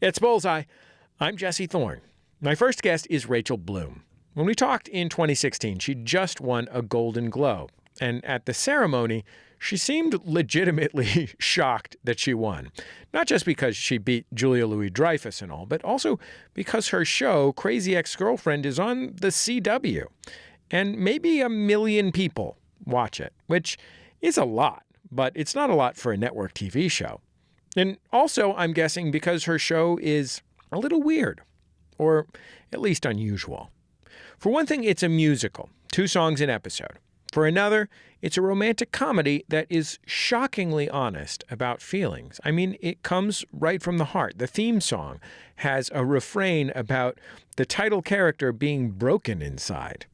It's Bullseye. I'm Jesse Thorn. My first guest is Rachel Bloom. When we talked in 2016, she just won a Golden Globe. And at the ceremony, she seemed legitimately shocked that she won. Not just because she beat Julia Louis-Dreyfus and all, but also because her show, Crazy Ex-Girlfriend, is on the CW. And maybe 1 million people watch it, which is a lot, but it's not a lot for a network TV show. And also, I'm guessing because her show is a little weird, or at least unusual. For one thing, it's a musical, 2 songs an episode. For another, it's a romantic comedy that is shockingly honest about feelings. I mean, it comes right from the heart. The theme song has a refrain about the title character being broken inside.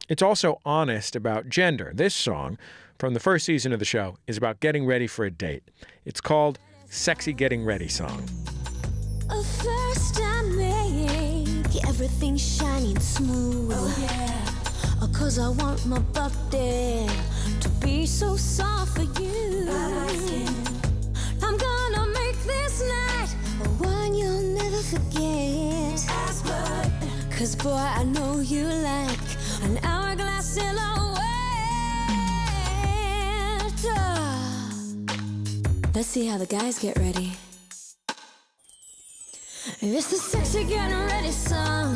It's also honest about gender. This song, from the first season of the show, is about getting ready for a date. It's called Sexy Getting Ready Song. First I make everything shiny and smooth. Oh yeah. 'Cause I want my body to be so soft for you. I'm gonna make this night one you'll never forget. 'Cause boy, I know you like an hourglass silhouette. Let's see how the guys get ready. It's the sexy getting ready song.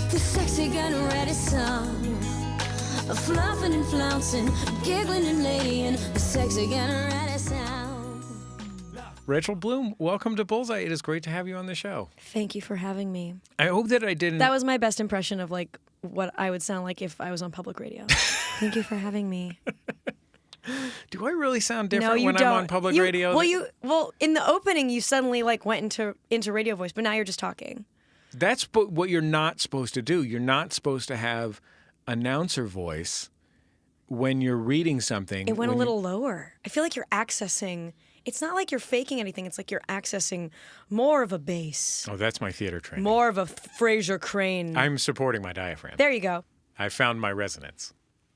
The sexy getting ready song. Fluffing and flouncing, giggling and laying. The sexy getting ready sound. Rachel Bloom, welcome to Bullseye. It is great to have you on the show. Thank you for having me. I hope that I didn't... That was my best impression of like what I would sound like if I was on public radio. Thank you for having me. Do I really sound different when don't. I'm on public radio? Well, in the opening, you suddenly like went into radio voice, but now you're just talking. That's what you're not supposed to do. You're not supposed to have announcer voice when you're reading something. It went a little lower. I feel like you're accessing. It's not like you're faking anything. It's like you're accessing more of a bass. Oh, that's my theater training. More of a Fraser Crane. I'm supporting my diaphragm. There you go. I found my resonance.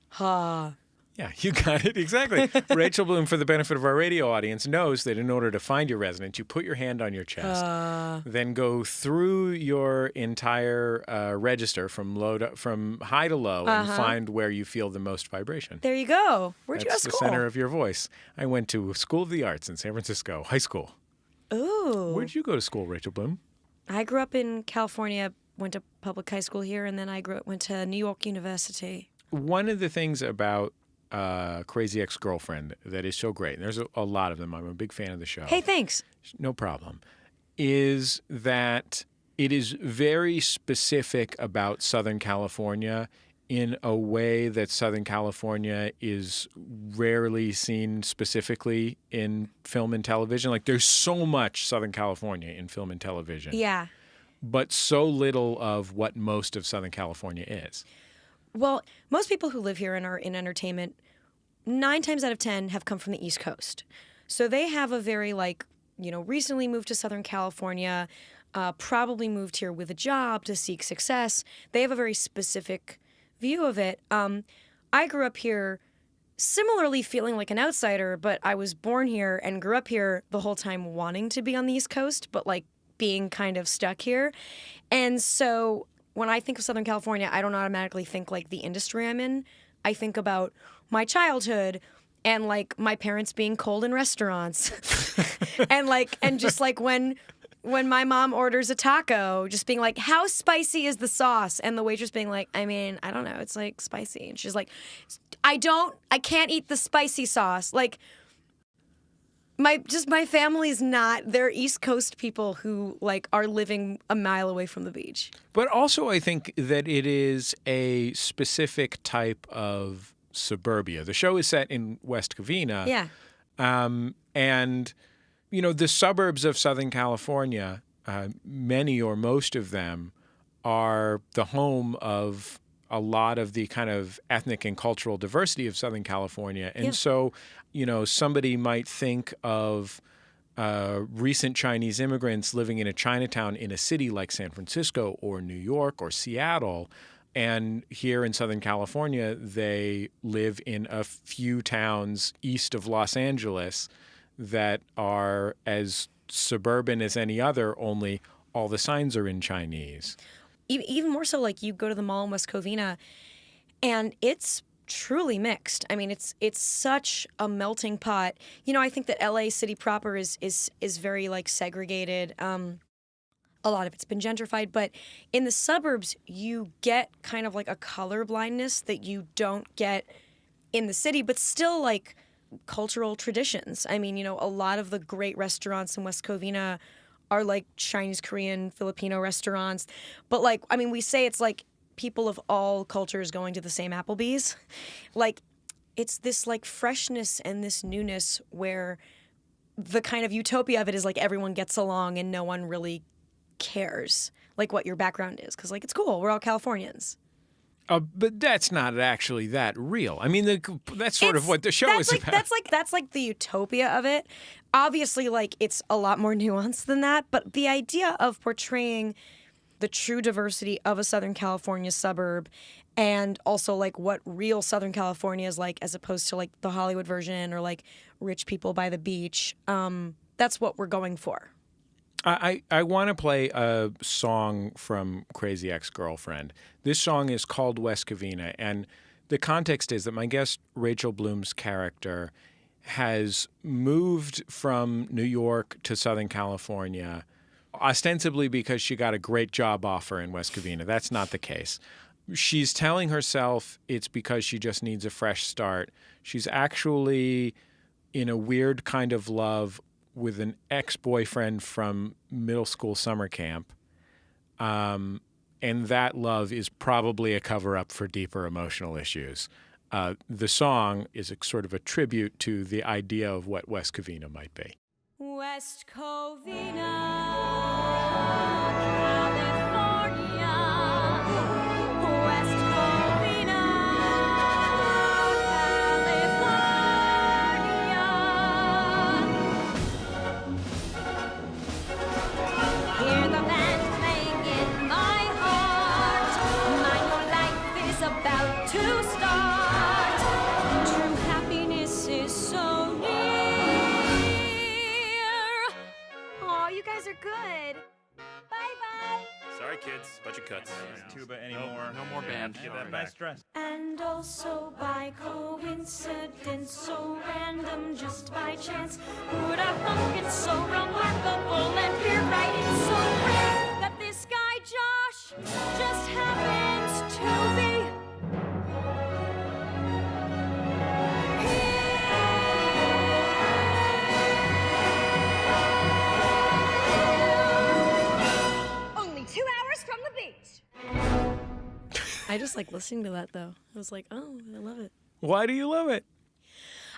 Ha. Yeah, you got it. Exactly. Rachel Bloom, for the benefit of our radio audience, knows that in order to find your resonance, you put your hand on your chest, then go through your entire register from high to low and find where you feel the most vibration. There you go. Where'd you go to school? That's the center of your voice. I went to School of the Arts in San Francisco, high school. Ooh. Where'd you go to school, Rachel Bloom? I grew up in California, went to public high school here, and then I went to New York University. One of the things about Crazy Ex-Girlfriend that is so great, and there's a lot of them, I'm a big fan of the show. Hey, thanks. No problem. Is that it is very specific about Southern California in a way that Southern California is rarely seen specifically in film and television. Like, there's so much Southern California in film and television. Yeah. But so little of what most of Southern California is. Well, most people who live here and are in entertainment, 9 times out of 10 have come from the East Coast. So they have a very, recently moved to Southern California, probably moved here with a job to seek success. They have a very specific view of it. I grew up here similarly feeling like an outsider, but I was born here and grew up here the whole time wanting to be on the East Coast, but being kind of stuck here. And so when I think of Southern California, I don't automatically think like the industry I'm in. I think about my childhood and my parents being cold in restaurants and just when my mom orders a taco, just being like, how spicy is the sauce? And the waitress being like, I mean, I don't know, it's like spicy. And she's like, I can't eat the spicy sauce. My family's not, they're East Coast people who are living a mile away from the beach. But also I think that it is a specific type of suburbia. The show is set in West Covina. Yeah. And, the suburbs of Southern California, many or most of them are the home of a lot of the kind of ethnic and cultural diversity of Southern California. And so, somebody might think of recent Chinese immigrants living in a Chinatown in a city like San Francisco or New York or Seattle. And here in Southern California, they live in a few towns east of Los Angeles that are as suburban as any other, only all the signs are in Chinese. Even more so, like you go to the mall in West Covina, and it's truly mixed. I mean, it's such a melting pot. You know, I think that LA city proper is very like segregated. A lot of it's been gentrified, but in the suburbs, you get kind of like a color blindness that you don't get in the city, but still like cultural traditions. I mean, you know, a lot of the great restaurants in West Covina are like Chinese, Korean, Filipino restaurants. But like, I mean, we say it's like people of all cultures going to the same Applebee's. Like, it's this like freshness and this newness where the kind of utopia of it is like everyone gets along and no one really cares like what your background is, because like it's cool, we're all Californians. But that's not actually that real. I mean, that's sort of what the show is about. That's like the utopia of it. Obviously, like it's a lot more nuanced than that, but the idea of portraying the true diversity of a Southern California suburb, and also like what real Southern California is like, as opposed to like the Hollywood version or like rich people by the beach. That's what we're going for. I want to play a song from Crazy Ex-Girlfriend. This song is called West Covina, and the context is that my guest Rachel Bloom's character has moved from New York to Southern California ostensibly because she got a great job offer in West Covina. That's not the case. She's telling herself it's because she just needs a fresh start. She's actually in a weird kind of love with an ex-boyfriend from middle school summer camp. And that love is probably a cover-up for deeper emotional issues. The song is sort of a tribute to the idea of what West Covina might be. West Covina, California. West Covina, California. Hear the band playing in my heart. My new life is about to start. True happiness is so near. Oh, you guys are good. Bye-bye. Sorry, kids. Bunch of cuts. Tuba anymore. No more band. Give that back. Stress. And also by coincidence, so random, just by chance, who'd have thunk it's so remarkable and we're right, it's so rare that this guy Josh just happens to be here. Only 2 hours from the beach. I just like listening to that though. I was like, oh, I love it. Why do you love it?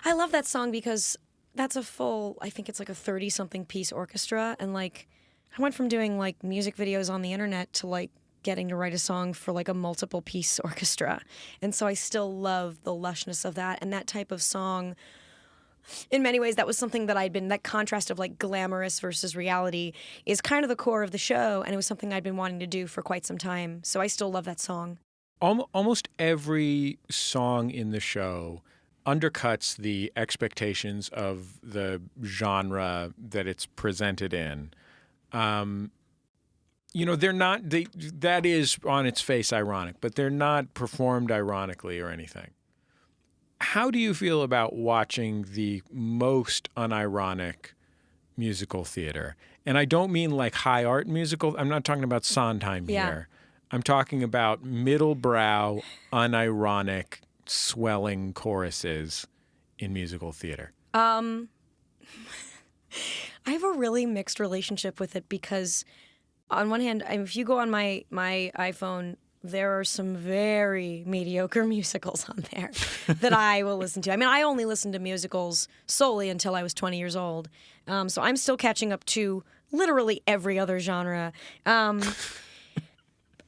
I love that song because that's a full, I think it's like a 30-something piece orchestra. And like, I went from doing like music videos on the internet to like getting to write a song for like a multiple piece orchestra. And so I still love the lushness of that. And that type of song, in many ways, that was something that that contrast of like glamorous versus reality is kind of the core of the show. And it was something I'd been wanting to do for quite some time. So I still love that song. Almost every song in the show undercuts the expectations of the genre that it's presented in. You know, they're not, that is on its face ironic, but they're not performed ironically or anything. How do you feel about watching the most unironic musical theater? And I don't mean like high art musical. I'm not talking about Sondheim here. I'm talking about middle brow, unironic, swelling choruses in musical theater. I have a really mixed relationship with it because on one hand, if you go on my iPhone, there are some very mediocre musicals on there that I will listen to. I mean, I only listened to musicals solely until I was 20 years old. So I'm still catching up to literally every other genre.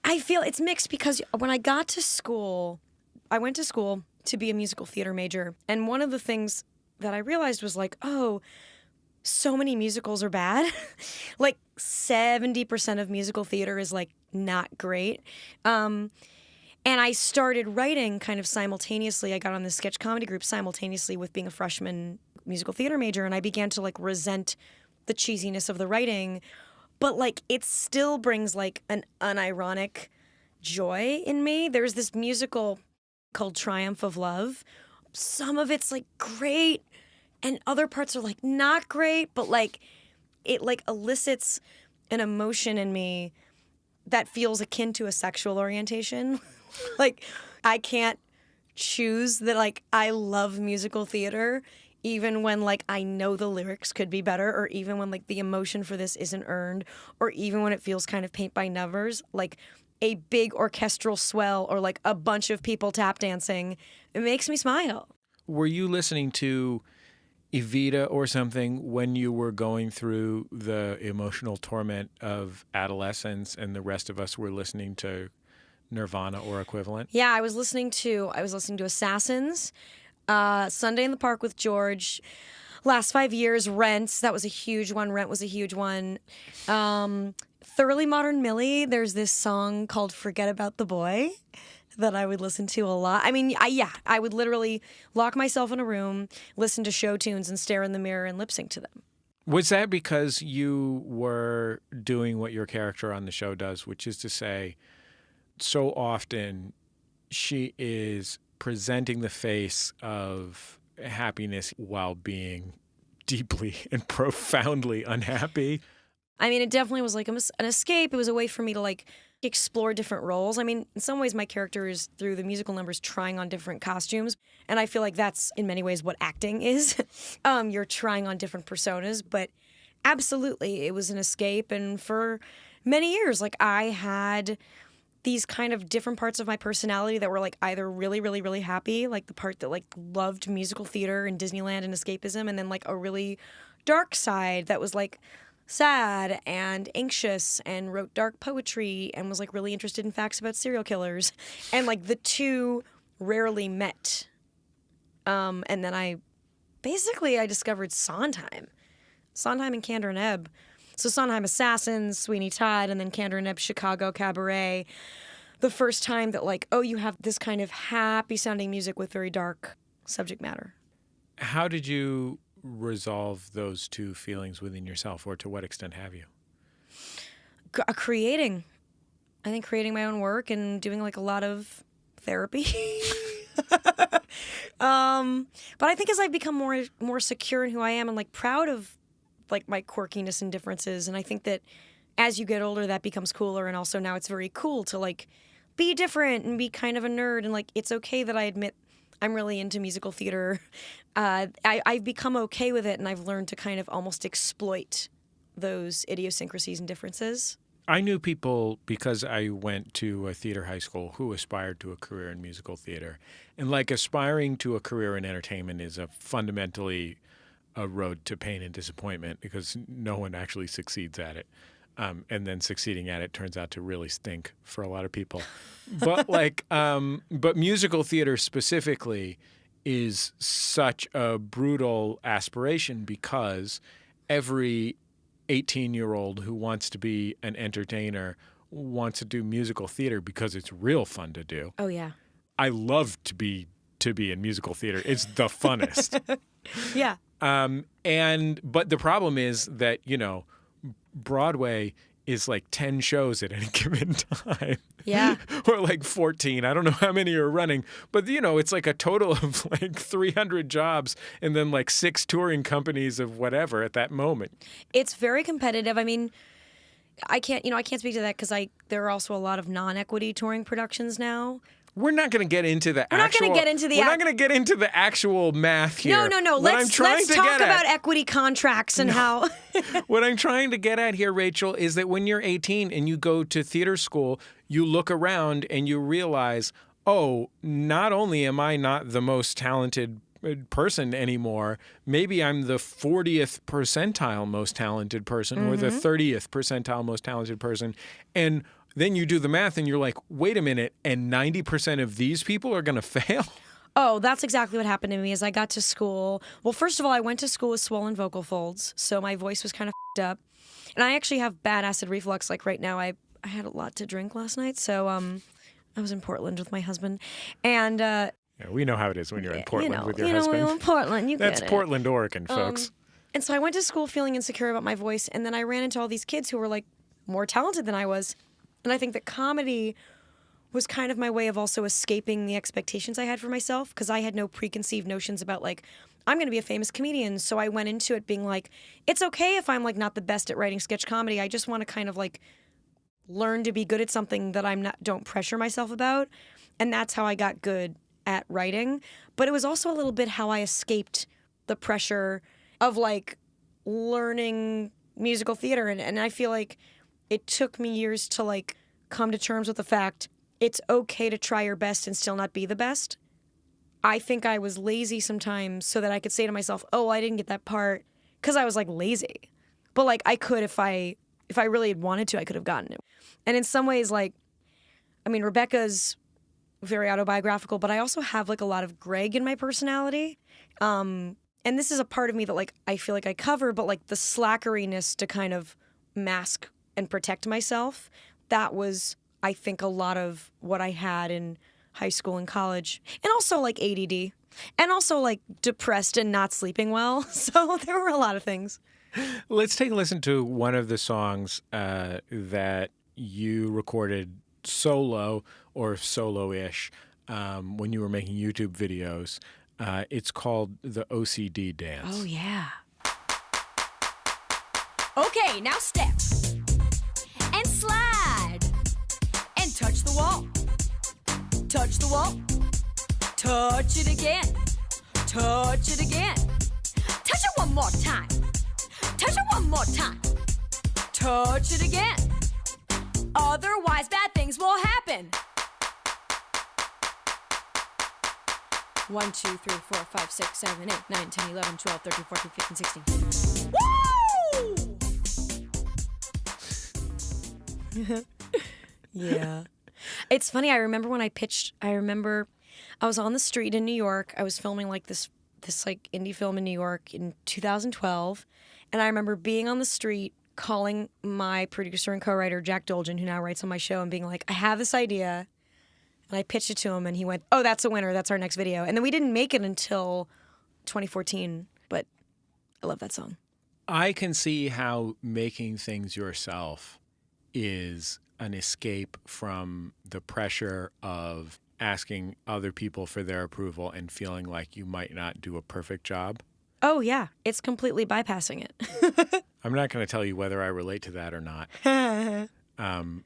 I feel it's mixed because when I got to school, I went to school to be a musical theater major. And one of the things that I realized was like, oh, so many musicals are bad. Like 70% of musical theater is like not great. And I started writing kind of simultaneously. I got on this sketch comedy group simultaneously with being a freshman musical theater major. And I began to like resent the cheesiness of the writing, but like it still brings like an unironic joy in me. There's this musical called Triumph of Love. Some of it's like great and other parts are like not great, but like it like elicits an emotion in me that feels akin to a sexual orientation. Like I can't choose that like I love musical theater even when like I know the lyrics could be better, or even when like the emotion for this isn't earned, or even when it feels kind of paint by numbers, like a big orchestral swell or like a bunch of people tap dancing, it makes me smile. Were you listening to Evita or something when you were going through the emotional torment of adolescence and the rest of us were listening to Nirvana or equivalent? Yeah, I was listening to Assassins, Sunday in the Park with George, last 5 years, Rent, that was a huge one. Rent was a huge one. Thoroughly Modern Millie, there's this song called Forget About the Boy that I would listen to a lot. I mean, I would literally lock myself in a room, listen to show tunes, and stare in the mirror and lip sync to them. Was that because you were doing what your character on the show does, which is to say, so often she is presenting the face of happiness while being deeply and profoundly unhappy? I mean, it definitely was like an escape. It was a way for me to like explore different roles. I mean, in some ways, my character is through the musical numbers trying on different costumes. And I feel like that's in many ways what acting is. You're trying on different personas, but absolutely, it was an escape. And for many years, like I had these kind of different parts of my personality that were like either really, really, really happy, like the part that like loved musical theater and Disneyland and escapism, and then like a really dark side that was like sad and anxious and wrote dark poetry and was like really interested in facts about serial killers. And like the two rarely met. And then I discovered Sondheim and Candor and Ebb. So Sondheim Assassins, Sweeney Todd, and then Candor and Ebb Chicago Cabaret. The first time that like, oh, you have this kind of happy sounding music with very dark subject matter. How did you resolve those two feelings within yourself, or to what extent have you? Creating. I think creating my own work and doing like a lot of therapy. But I think as I've become more secure in who I am and like proud of like my quirkiness and differences, and I think that as you get older that becomes cooler, and also now it's very cool to like be different and be kind of a nerd, and like it's okay that I admit I'm really into musical theater. I've become okay with it, and I've learned to kind of almost exploit those idiosyncrasies and differences. I knew people, because I went to a theater high school, who aspired to a career in musical theater. And like aspiring to a career in entertainment is fundamentally a road to pain and disappointment, because no one actually succeeds at it. And then succeeding at it turns out to really stink for a lot of people. But but musical theater specifically is such a brutal aspiration, because every 18-year-old who wants to be an entertainer wants to do musical theater because it's real fun to do. Oh yeah. I love to be in musical theater. It's the funnest. Yeah. But the problem is that, Broadway is like 10 shows at any given time. Yeah. Or like 14. I don't know how many are running. But, it's like a total of like 300 jobs and then like 6 touring companies of whatever at that moment. It's very competitive. I mean, I can't speak to that because there are also a lot of non-equity touring productions now. We're not going to get into the We're not going to get into the We're not going to get into the actual math here. No. Let's talk about equity contracts and how. What I'm trying to get at here, Rachel, is that when you're 18 and you go to theater school, you look around and you realize, oh, not only am I not the most talented person anymore, maybe I'm the 40th percentile most talented person, or the 30th percentile most talented person. And then you do the math and you're like, wait a minute, and 90% of these people are going to fail? Oh, that's exactly what happened to me as I got to school. Well, first of all, I went to school with swollen vocal folds, so my voice was kind of f***ed up. And I actually have bad acid reflux. Like right now, I had a lot to drink last night, so I was in Portland with my husband. And yeah, we know how it is when you're in Portland with your husband. In Portland, you That's get it. Portland, Oregon, folks. And so I went to school feeling insecure about my voice, and then I ran into all these kids who were like more talented than I was. And I think that comedy was kind of my way of also escaping the expectations I had for myself, because I had no preconceived notions about like, I'm going to be a famous comedian. So I went into it being like, it's okay if I'm like not the best at writing sketch comedy. I just want to kind of like learn to be good at something that don't pressure myself about. And that's how I got good at writing. But it was also a little bit how I escaped the pressure of like learning musical theater. And I feel like it took me years to like come to terms with the fact it's okay to try your best and still not be the best. I think I was lazy sometimes so that I could say to myself, oh, I didn't get that part because I was like lazy. But like I could, if I really had wanted to, I could have gotten it. And in some ways, like, I mean, Rebecca's very autobiographical, but I also have like a lot of Greg in my personality. And this is a part of me that like I feel like I cover, but like the slackeriness to kind of mask and protect myself, that was, I think, a lot of what I had in high school and college. And also like ADD. And also like depressed and not sleeping well. So there were a lot of things. Let's take a listen to one of the songs that you recorded solo or solo-ish when you were making YouTube videos. It's called the OCD Dance. Oh, yeah. Okay, now step and slide and touch the wall. Touch the wall. Touch it again. Touch it again. Touch it one more time. Touch it one more time. Touch it again. Otherwise, bad things will happen. 1, 2, 3, 4, 5, 6, 7, 8, 9, 10, 11, 12, 13, 14, 15, 16. Woo! Yeah. It's funny. I remember when I pitched, I was on the street in New York. I was filming like this like indie film in New York in 2012. And I remember being on the street calling my producer and co-writer, Jack Dolgen, who now writes on my show, and being like, I have this idea. And I pitched it to him, and he went, oh, that's a winner. That's our next video. And then we didn't make it until 2014, but I love that song. I can see how making things yourself is an escape from the pressure of asking other people for their approval and feeling like you might not do a perfect job. Oh, yeah. It's completely bypassing it. I'm not going to tell you whether I relate to that or not.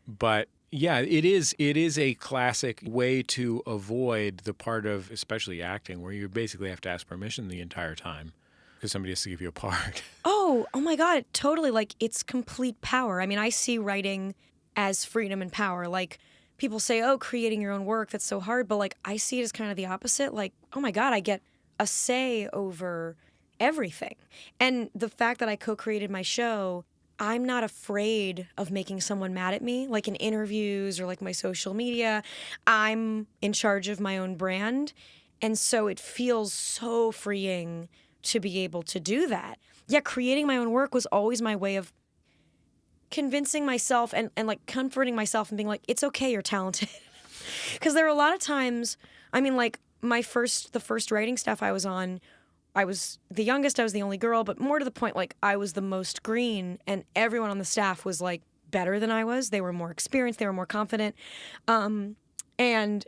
But yeah, it is a classic way to avoid the part of, especially acting, where you basically have to ask permission the entire time because somebody has to give you a part. Oh my God, totally. Like, it's complete power. I mean, I see writing as freedom and power. Like, people say, oh, creating your own work, that's so hard. But like, I see it as kind of the opposite. Like, oh my God, I get a say over everything. And the fact that I co-created my show, I'm not afraid of making someone mad at me, like in interviews or like my social media. I'm in charge of my own brand. And so it feels so freeing to be able to do that. Yeah, creating my own work was always my way of convincing myself and like comforting myself and being like, it's okay, you're talented. Because there are a lot of times, I mean, like the first writing staff I was on, I was the youngest, I was the only girl, but more to the point, like I was the most green, and everyone on the staff was like better than I was. They were more experienced, they were more confident. And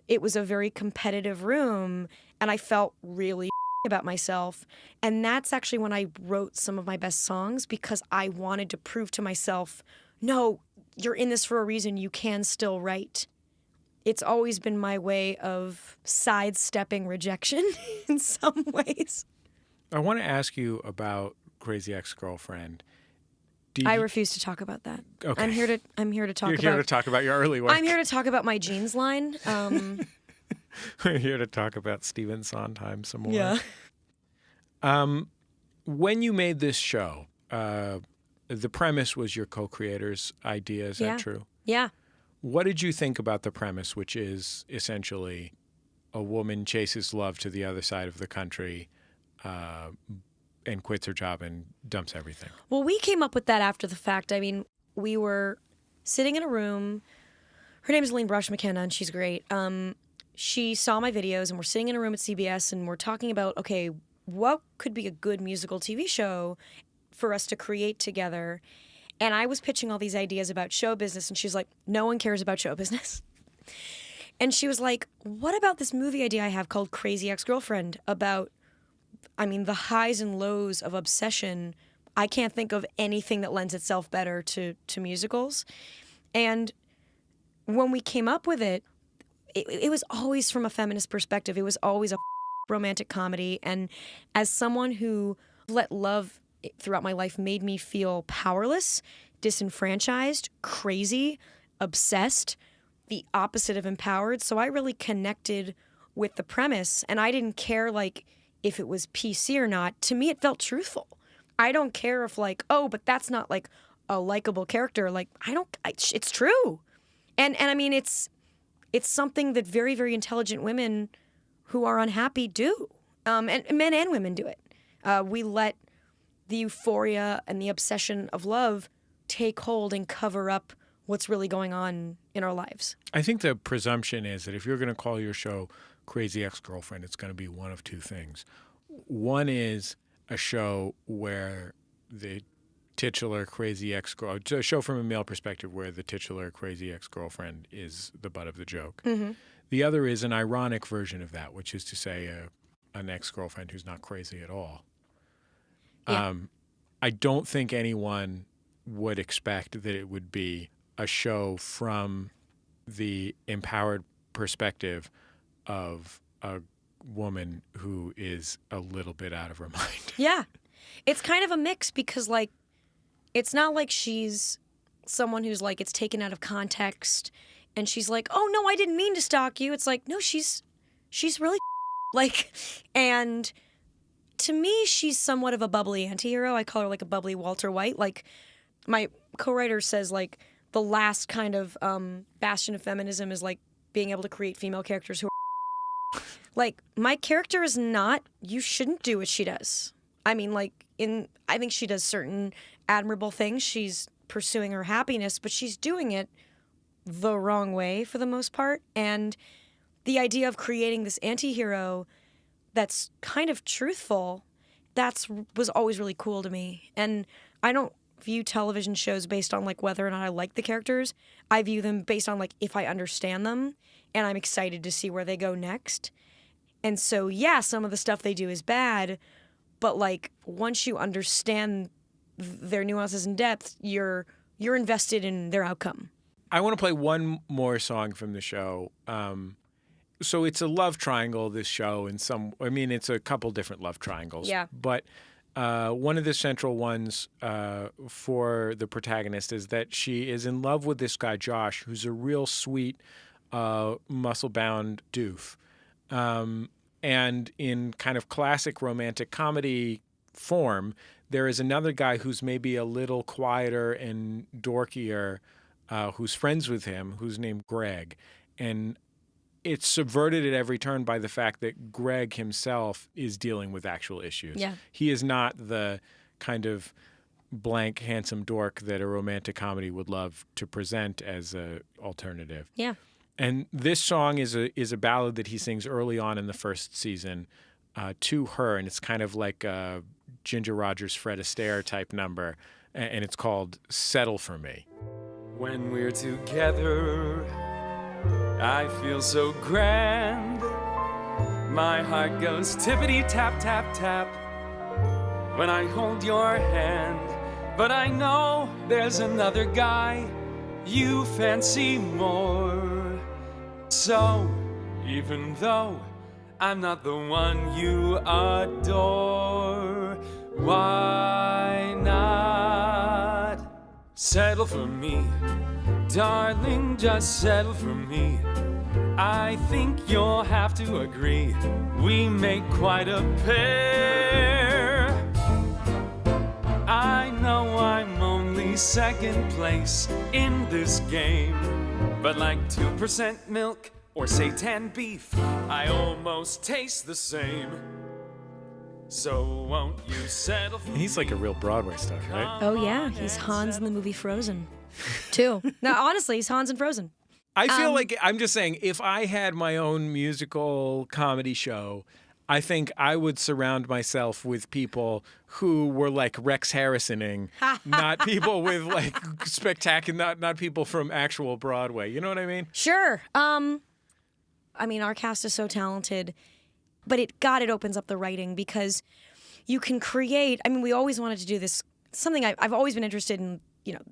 it was a very competitive room, and I felt really about myself. And that's actually when I wrote some of my best songs, because I wanted to prove to myself, no, you're in this for a reason, you can still write. It's always been my way of sidestepping rejection in some ways. I want to ask you about Crazy Ex-Girlfriend. I refuse to talk about that. Okay. I'm here to talk about. You're here to talk about your early work. I'm here to talk about my jeans line. We're here to talk about Stephen Sondheim some more. Yeah. When you made this show, the premise was your co-creator's idea. Is that true? Yeah. What did you think about the premise, which is essentially a woman chases love to the other side of the country and quits her job and dumps everything? Well, we came up with that after the fact. I mean, we were sitting in a room. Her name is Aline Brush McKenna, and she's great. She saw my videos, and we're sitting in a room at CBS, and we're talking about, okay, what could be a good musical TV show? for us to create together. And I was pitching all these ideas about show business, and she's like, no one cares about show business. And she was like, what about this movie idea I have called Crazy Ex-Girlfriend about, the highs and lows of obsession. I can't think of anything that lends itself better to musicals. And when we came up with it, it was always from a feminist perspective. It was always a romantic comedy. And as someone who let love throughout my life made me feel powerless, disenfranchised, crazy, obsessed, the opposite of empowered. So I really connected with the premise, and I didn't care if it was PC or not. To me, it felt truthful. I don't care if but that's not a likable character. It's true. And it's something that very, very intelligent women who are unhappy do. And men and women do it. We let the euphoria and the obsession of love take hold and cover up what's really going on in our lives. I think the presumption is that if you're going to call your show Crazy Ex-Girlfriend, it's going to be one of two things. One is a show where the titular crazy ex-girlfriend, a show from a male perspective where the titular crazy ex-girlfriend is the butt of the joke. Mm-hmm. The other is an ironic version of that, which is to say an ex-girlfriend who's not crazy at all. Yeah. I don't think anyone would expect that it would be a show from the empowered perspective of a woman who is a little bit out of her mind. Yeah. It's kind of a mix because, it's not like she's someone who's it's taken out of context and she's like, oh, no, I didn't mean to stalk you. It's no, she's really and to me, she's somewhat of a bubbly anti-hero. I call her a bubbly Walter White. My co-writer says the last kind of bastion of feminism is being able to create female characters who are my character is not, you shouldn't do what she does. I think she does certain admirable things. She's pursuing her happiness, but she's doing it the wrong way for the most part. And the idea of creating this anti-hero that's kind of truthful, was always really cool to me. And I don't view television shows based on whether or not I like the characters. I view them based on if I understand them, and I'm excited to see where they go next. And so, yeah, some of the stuff they do is bad, but once you understand their nuances and depth, you're invested in their outcome. I want to play one more song from the show. So it's a love triangle, this show, it's a couple different love triangles. Yeah. But one of the central ones for the protagonist is that she is in love with this guy, Josh, who's a real sweet, muscle-bound doof. And in kind of classic romantic comedy form, there is another guy who's maybe a little quieter and dorkier, who's friends with him, who's named Greg. And it's subverted at every turn by the fact that Greg himself is dealing with actual issues. Yeah. He is not the kind of blank, handsome dork that a romantic comedy would love to present as an alternative. Yeah. And this song is a ballad that he sings early on in the first season to her, and it's kind of like a Ginger Rogers, Fred Astaire type number, and it's called Settle For Me. When we're together, I feel so grand. My heart goes tippity tap tap tap when I hold your hand. But I know there's another guy you fancy more. So even though I'm not the one you adore, why not settle for me? Darling, just settle for me. I think you'll have to agree, we make quite a pair. I know I'm only second place in this game, but like 2% milk or seitan beef, I almost taste the same. So won't you settle for me? He's like a real Broadway star, right? Oh yeah, he's Hans in the movie Frozen, too. No, honestly, he's Hans in Frozen. I feel like, I'm just saying, if I had my own musical comedy show, I think I would surround myself with people who were like Rex Harrisoning, not people with like spectacular, not people from actual Broadway. You know what I mean? Sure. I mean, our cast is so talented, but it opens up the writing because you can create. I mean, we always wanted to do this. Something I've always been interested in.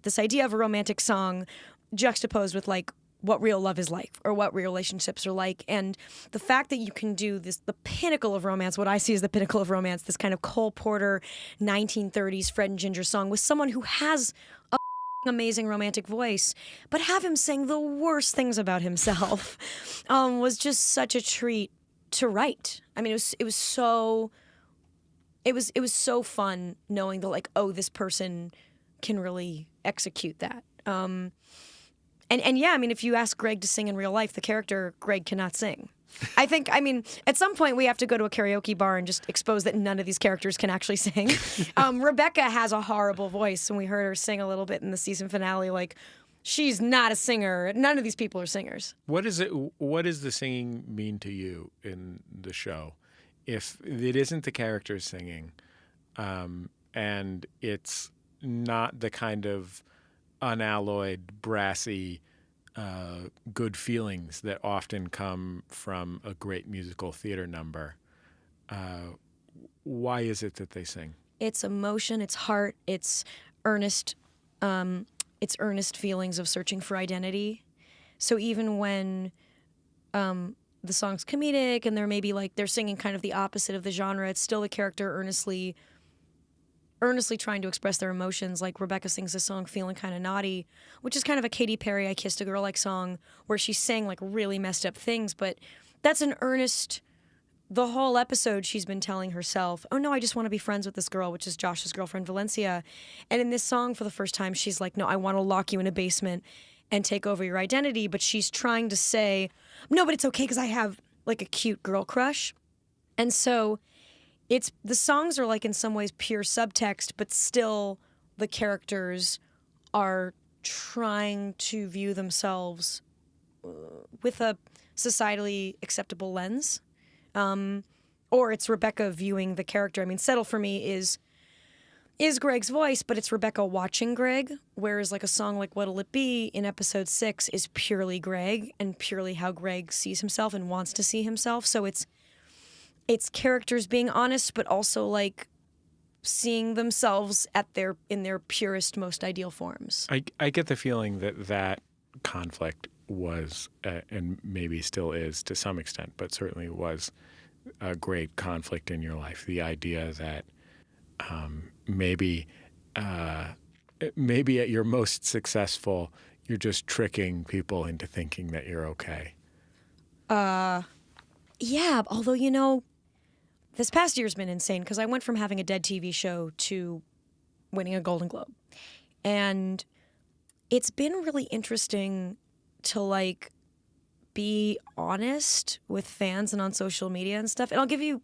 This idea of a romantic song juxtaposed with like what real love is like or what real relationships are like. And the fact that you can do this, the pinnacle of romance, what I see as the pinnacle of romance, this kind of Cole Porter 1930s Fred and Ginger song with someone who has a amazing romantic voice, but have him sing the worst things about himself was just such a treat to write. I mean, it was so fun knowing that like, oh, this person can really execute that. And yeah, I mean, if you ask Greg to sing in real life, the character Greg cannot sing. I mean, at some point we have to go to a karaoke bar and just expose that none of these characters can actually sing. Rebecca has a horrible voice, and we heard her sing a little bit in the season finale. Like, she's not a singer. None of these people are singers. What does the singing mean to you in the show? If it isn't the characters singing, and it's not the kind of unalloyed, brassy, good feelings that often come from a great musical theater number, why is it that they sing? It's emotion, it's heart, it's earnest feelings of searching for identity. So even when the song's comedic and they're maybe like they're singing kind of the opposite of the genre, it's still the character earnestly trying to express their emotions. Like Rebecca sings a song Feeling Kind of Naughty, which is kind of a Katy Perry I Kissed a Girl like song where she's saying like really messed up things, but that's an earnest. The whole episode she's been telling herself, oh no, I just want to be friends with this girl, which is Josh's girlfriend Valencia. And in this song for the first time she's like, no, I want to lock you in a basement and take over your identity, but she's trying to say, no, but it's okay because I have like a cute girl crush. And so the songs are like in some ways pure subtext, but still the characters are trying to view themselves with a societally acceptable lens. Or it's Rebecca viewing the character. I mean, Settle for Me is Greg's voice, but it's Rebecca watching Greg, whereas like a song like What'll It Be in episode 6 is purely Greg and purely how Greg sees himself and wants to see himself. So it's characters being honest, but also like seeing themselves in their purest, most ideal forms. I get the feeling that conflict was, and maybe still is to some extent, but certainly was a great conflict in your life. The idea that maybe at your most successful, you're just tricking people into thinking that you're okay. Yeah, although, this past year's been insane because I went from having a dead TV show to winning a Golden Globe. And it's been really interesting to like be honest with fans and on social media and stuff. And I'll give you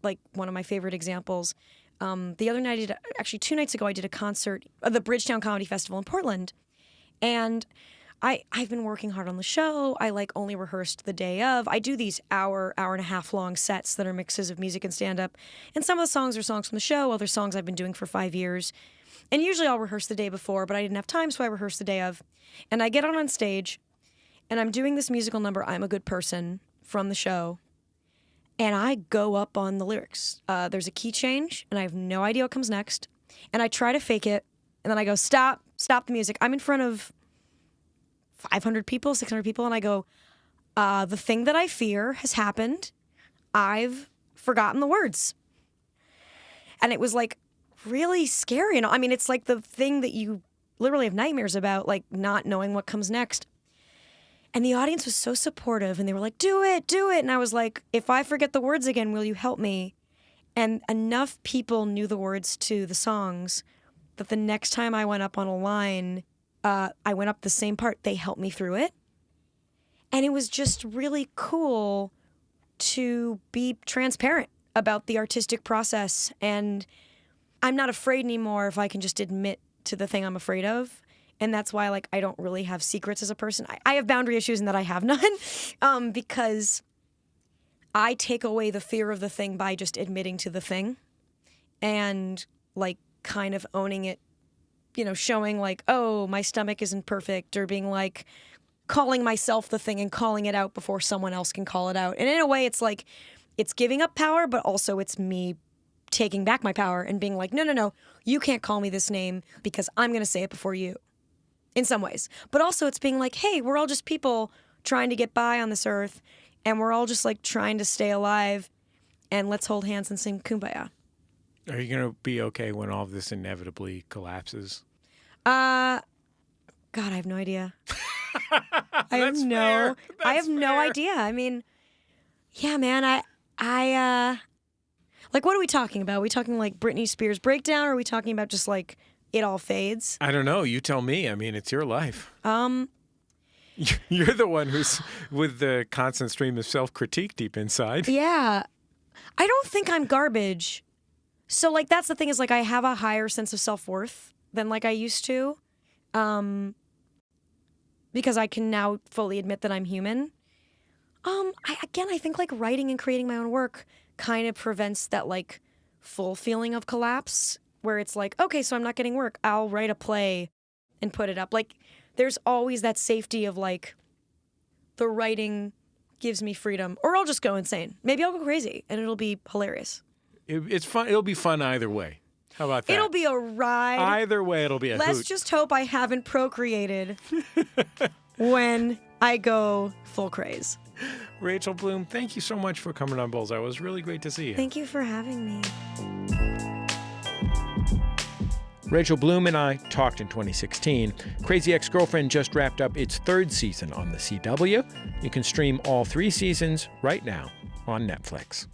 like one of my favorite examples. The other night, actually 2 nights ago, I did a concert at the Bridgetown Comedy Festival in Portland. And I've been working hard on the show. I like only rehearsed the day of. I do these hour and a half long sets that are mixes of music and stand-up. And some of the songs are songs from the show, other songs I've been doing for 5 years. And usually I'll rehearse the day before, but I didn't have time, so I rehearsed the day of. And I get on stage, and I'm doing this musical number, I'm a Good Person, from the show. And I go up on the lyrics. There's a key change, and I have no idea what comes next. And I try to fake it, and then I go, stop the music. I'm in front of 500 people, 600 people, and I go, the thing that I fear has happened. I've forgotten the words. And it was like really scary. I mean, it's like the thing that you literally have nightmares about, like not knowing what comes next. And the audience was so supportive, and they were like, do it. And I was like, if I forget the words again, will you help me? And enough people knew the words to the songs that the next time I went up on a line, I went up the same part. They helped me through it. And it was just really cool to be transparent about the artistic process. And I'm not afraid anymore if I can just admit to the thing I'm afraid of. And that's why, like, I don't really have secrets as a person. I have boundary issues in that I have none because I take away the fear of the thing by just admitting to the thing and like kind of owning it, you know, showing like, oh, my stomach isn't perfect, or being like calling myself the thing and calling it out before someone else can call it out. And in a way, it's like it's giving up power, but also it's me taking back my power and being like, no, you can't call me this name because I'm going to say it before you, in some ways. But also it's being like, hey, we're all just people trying to get by on this earth, and we're all just like trying to stay alive, and let's hold hands and sing Kumbaya. Are you going to be okay when all of this inevitably collapses? God, I have no idea. I have no idea. I mean, yeah, man, I like, what are we talking about? Are we talking like Britney Spears breakdown, or are we talking about just like it all fades? I don't know. You tell me. I mean, it's your life. You're the one who's with the constant stream of self-critique deep inside. Yeah. I don't think I'm garbage. So like, that's the thing, is like, I have a higher sense of self-worth than like I used to. Because I can now fully admit that I'm human. I think like writing and creating my own work kind of prevents that like full feeling of collapse, where it's like, okay, so I'm not getting work, I'll write a play and put it up. Like, there's always that safety of like, the writing gives me freedom, or I'll just go insane. Maybe I'll go crazy and it'll be hilarious. It's fun. It'll be fun either way. How about that? It'll be a ride. Either way, it'll be a Let's hoot. just hope I haven't procreated when I go full craze. Rachel Bloom, thank you so much for coming on Bullseye. It was really great to see you. Thank you for having me. Rachel Bloom and I talked in 2016. Crazy Ex-Girlfriend just wrapped up its 3rd season on the CW. You can stream all 3 seasons right now on Netflix.